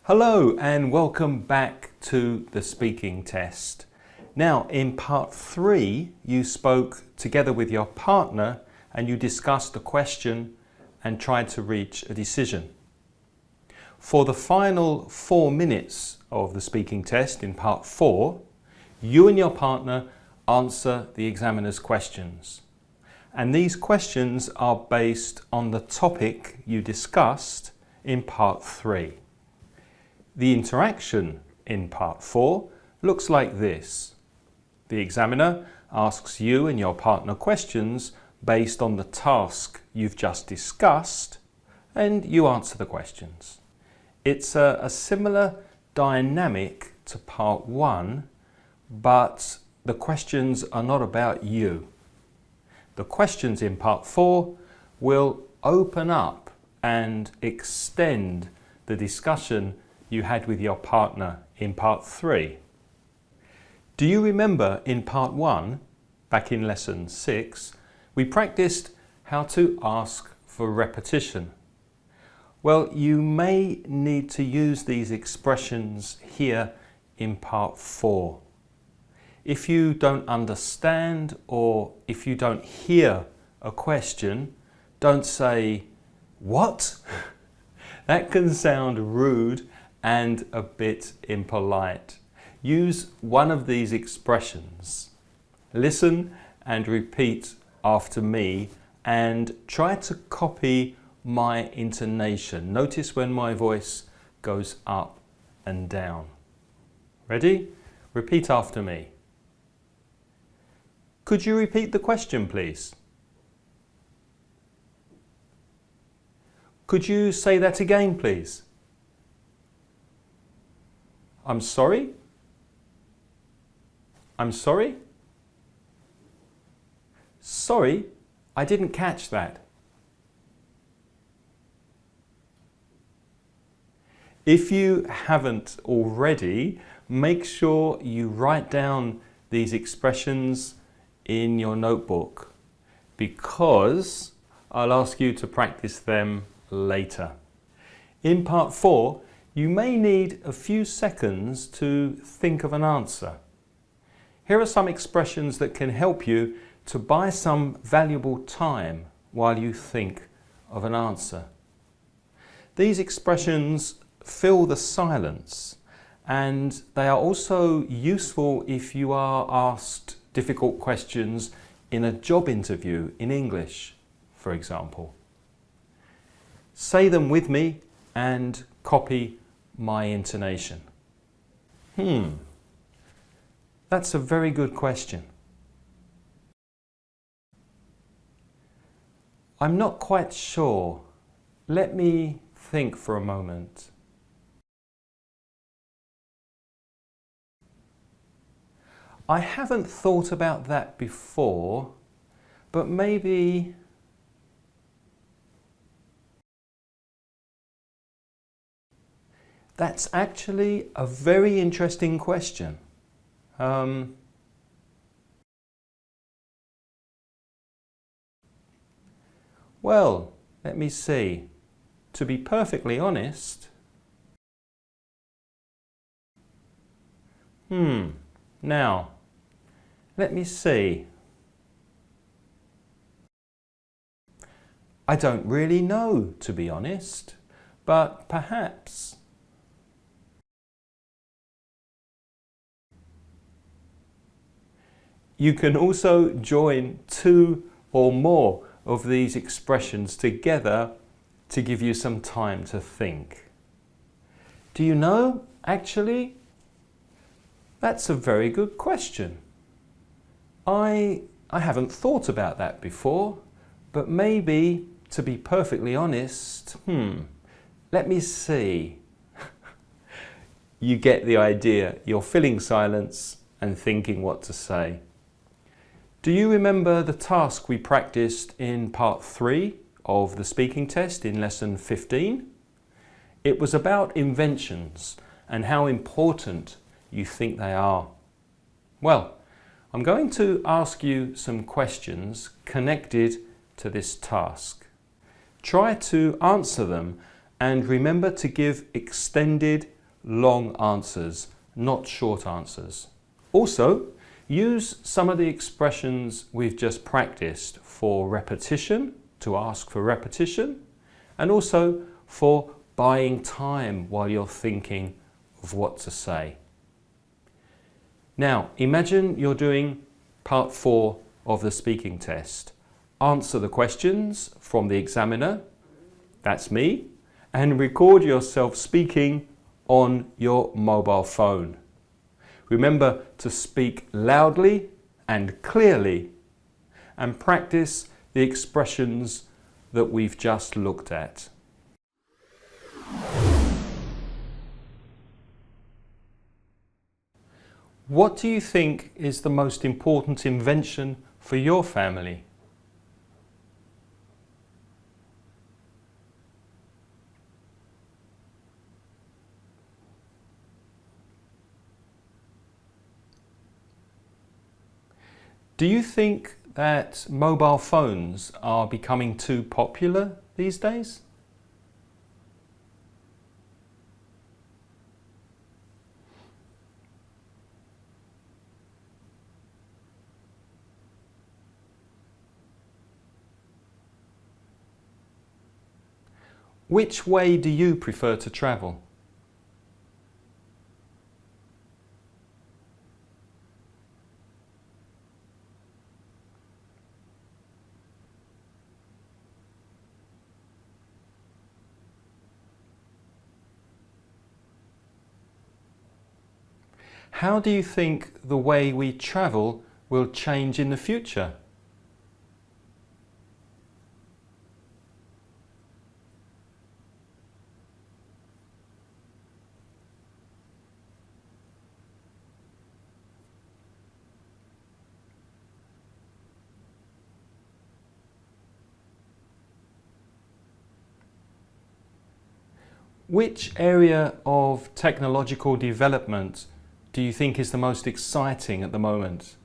Hello and welcome back to the speaking test. Now, in part 3, you spoke together with your partner and you discussed the question and tried to reach a decision. For the final 4 minutes of the speaking test in part 4, you and your partner answer the examiner's questions. And these questions are based on the topic you discussed in part 3. The interaction in part 4 looks like this. The examiner asks you and your partner questions based on the task you've just discussed, and you answer the questions. It's a similar dynamic to part 1, but the questions are not about you. The questions in part 4 will open up and extend the discussion you had with your partner in part 3. Do you remember in part 1, back in lesson 6, we practiced how to ask for repetition? Well, you may need to use these expressions here in part 4. If you don't understand or if you don't hear a question, don't say, "What?" That can sound rude and a bit impolite. Use one of these expressions. Listen and repeat after me and try to copy my intonation. Notice when my voice goes up and down. Ready? Repeat after me. Could you repeat the question, please? Could you say that again, please? I'm sorry? I'm sorry? Sorry, I didn't catch that. If you haven't already, make sure you write down these expressions in your notebook, because I'll ask you to practice them later. In part 4, you may need a few seconds to think of an answer. Here are some expressions that can help you to buy some valuable time while you think of an answer. These expressions fill the silence, and they are also useful if you are asked difficult questions in a job interview in English, for example. Say them with me and copy my intonation. That's a very good question. I'm not quite sure. Let me think for a moment. I haven't thought about that before, but maybe... That's actually a very interesting question. Well, let me see. To be perfectly honest, now, let me see. I don't really know, to be honest, but perhaps. You can also join 2 or more of these expressions together to give you some time to think. Do you know, actually, that's a very good question. I haven't thought about that before, but maybe, to be perfectly honest, let me see. You get the idea. You're filling silence and thinking what to say. Do you remember the task we practiced in part 3 of the speaking test in lesson 15? It was about inventions and how important you think they are. Well, I'm going to ask you some questions connected to this task. Try to answer them and remember to give extended long answers, not short answers. Also, use some of the expressions we've just practiced for repetition, to ask for repetition, and also for buying time while you're thinking of what to say. Now, imagine you're doing part 4 of the speaking test. Answer the questions from the examiner, that's me, and record yourself speaking on your mobile phone. Remember to speak loudly and clearly, and practice the expressions that we've just looked at. What do you think is the most important invention for your family? Do you think that mobile phones are becoming too popular these days? Which way do you prefer to travel? How do you think the way we travel will change in the future? Which area of technological development do you think is the most exciting at the moment?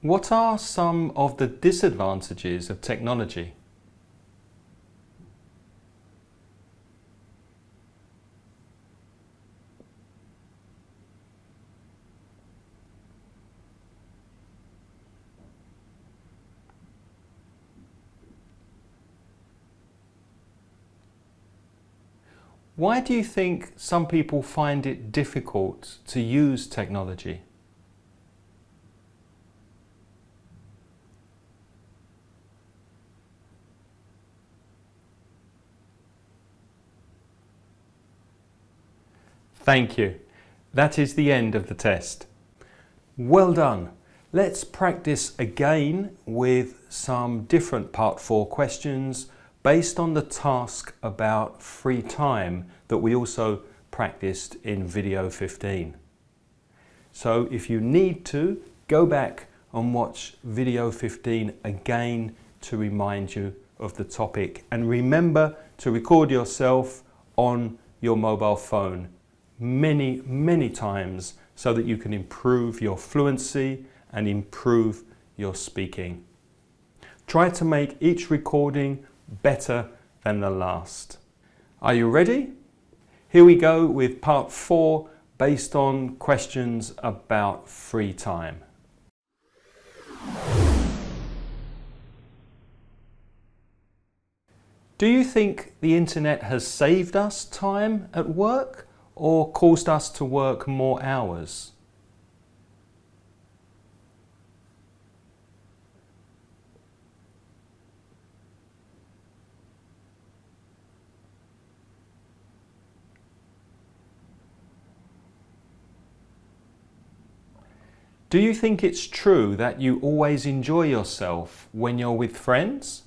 What are some of the disadvantages of technology? Why do you think some people find it difficult to use technology? Thank you. That is the end of the test. Well done. Let's practice again with some different Part 4 questions based on the task about free time that we also practiced in video 15. So if you need to, go back and watch video 15 again to remind you of the topic. And remember to record yourself on your mobile phone many times so that you can improve your fluency and improve your speaking. Try to make each recording better than the last. Are you ready? Here we go with part 4 based on questions about free time. Do you think the internet has saved us time at work or caused us to work more hours? Do you think it's true that you always enjoy yourself when you're with friends?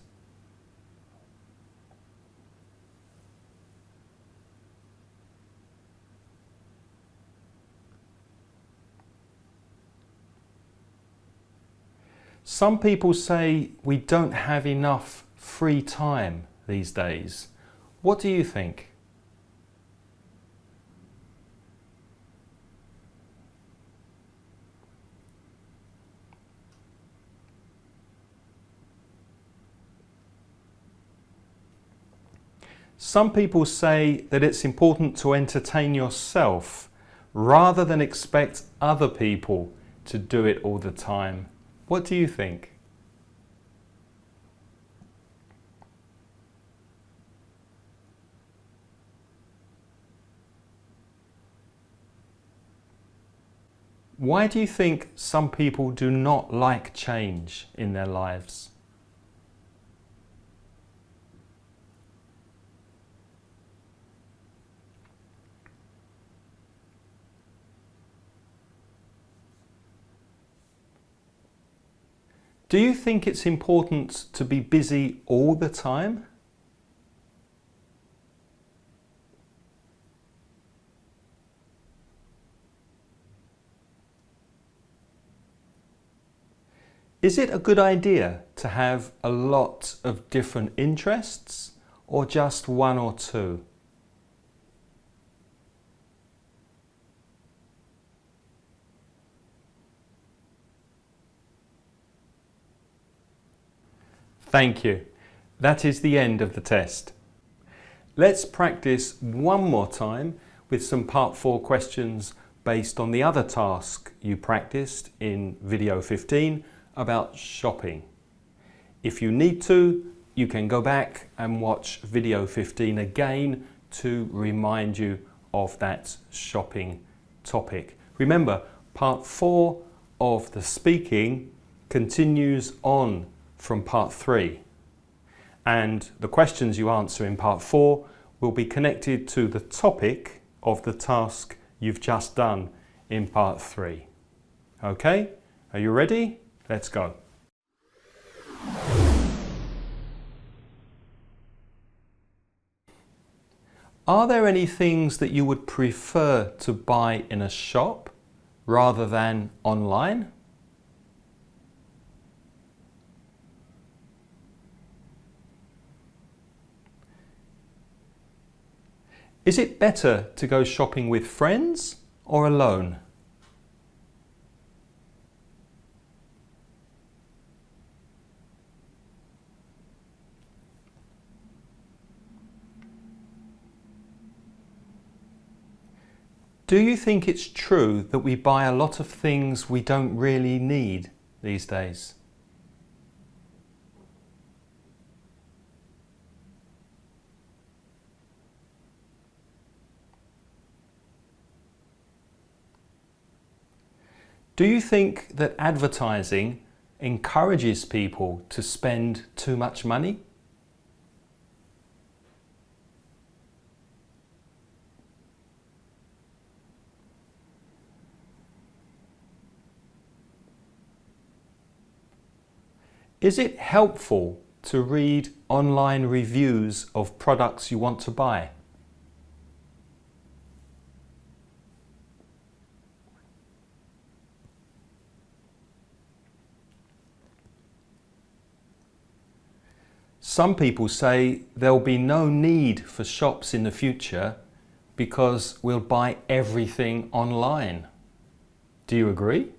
Some people say we don't have enough free time these days. What do you think? Some people say that it's important to entertain yourself rather than expect other people to do it all the time. What do you think? Why do you think some people do not like change in their lives? Do you think it's important to be busy all the time? Is it a good idea to have a lot of different interests or just one or two? Thank you. That is the end of the test. Let's practice one more time with some part 4 questions based on the other task you practiced in video 15 about shopping. If you need to, you can go back and watch video 15 again to remind you of that shopping topic. Remember, part 4 of the speaking continues on from part 3, and the questions you answer in part 4 will be connected to the topic of the task you've just done in part 3. Okay, are you ready? Let's go. Are there any things that you would prefer to buy in a shop rather than online? Is it better to go shopping with friends or alone? Do you think it's true that we buy a lot of things we don't really need these days? Do you think that advertising encourages people to spend too much money? Is it helpful to read online reviews of products you want to buy? Some people say there'll be no need for shops in the future because we'll buy everything online. Do you agree?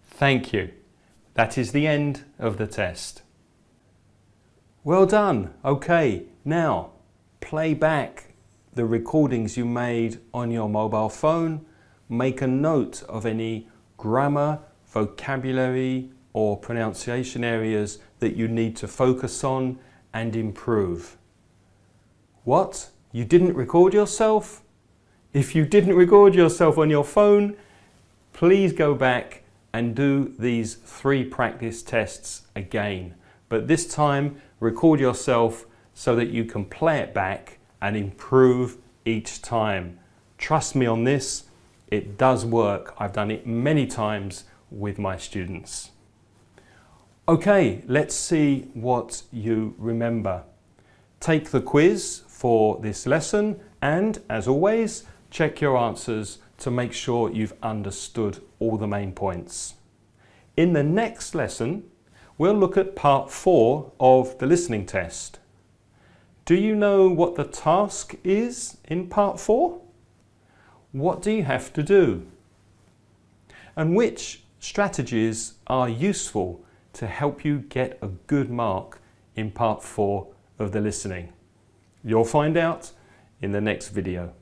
Thank you. That is the end of the test. Well done. Okay, now play back the recordings you made on your mobile phone. Make a note of any grammar, vocabulary or pronunciation areas that you need to focus on and improve. What? You didn't record yourself? If you didn't record yourself on your phone, please go back and do these 3 practice tests again. But this time, record yourself so that you can play it back and improve each time. Trust me on this, it does work. I've done it many times with my students. Okay, let's see what you remember. Take the quiz for this lesson and, as always, check your answers to make sure you've understood all the main points. In the next lesson, we'll look at part 4 of the listening test. Do you know what the task is in part 4? What do you have to do? And which strategies are useful to help you get a good mark in part 4 of the listening? You'll find out in the next video.